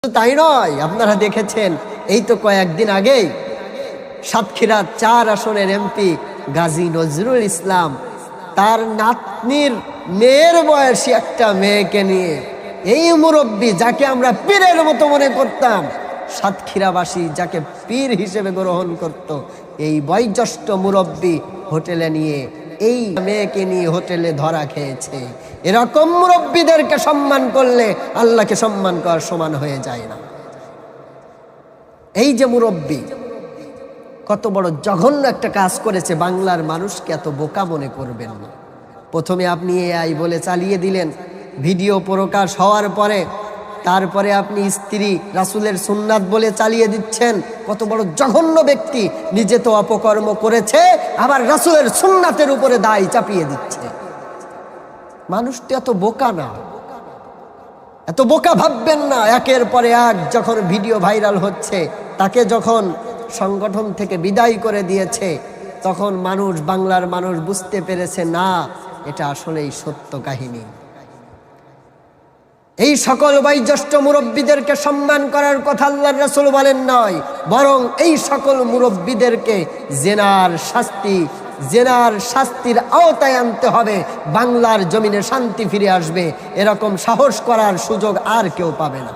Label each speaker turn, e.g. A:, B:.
A: তাই নয়, আপনারা দেখেছেন এই তো কয়েকদিন আগেই সাতক্ষীরা ৪ আসনের এমপি গাজী নজরুল ইসলাম তার নাতনির মেয়ের বয়সী একটা মেয়েকে নিয়ে এই মুরব্বী যাকে আমরা পীরের মতো মনে করতাম, সাতক্ষীরাবাসী যাকে পীর হিসেবে গ্রহণ করত, এই বয়োজ্যেষ্ঠ মুরব্বী হোটেলে নিয়ে এই মেয়েকে নিয়ে হোটেলে ধরা খেয়েছে। এরকম মুরব্বীদেরকে সম্মান করলে আল্লাহকে সম্মান করার সমান হয়ে যায় না। এই যে মুরব্বী কত বড় জঘন্য একটা কাজ করেছে, বাংলার মানুষকে এত বোকা মনে করবেন না। প্রথমে আপনি এআই বলে চালিয়ে দিলেন, ভিডিও প্রকাশ হওয়ার পরে তারপরে আপনি স্ত্রী রাসূলের সুন্নাত বলে চালিয়ে দিচ্ছেন। কত বড় জঘন্য ব্যক্তি, নিজে তো অপকর্ম করেছে, আবার রাসূলের সুন্নাতের উপরে দায় চাপিয়ে দিচ্ছে। মানুষটি এত বোকা না, এত বোকা ভাববেন না। একের পরে এক যখন ভিডিও ভাইরাল হচ্ছে, তাকে যখন সংগঠন থেকে বিদায় করে দিয়েছে, তখন মানুষ, বাংলার মানুষ বুঝতে পেরেছে না, এটা আসলেই সত্য কাহিনী। এই সকল বয়োজ্যেষ্ঠ মুরব্বীদেরকে সম্মান করার কথা আল্লাহর রাসূল বলেন নয়, বরং এই সকল মুরব্বীদেরকে জেনার শাস্তির আওতায় আনতে হবে। বাংলার জমিনে শান্তি ফিরে আসবে, এরকম সাহস করার সুযোগ আর কেউ পাবে না।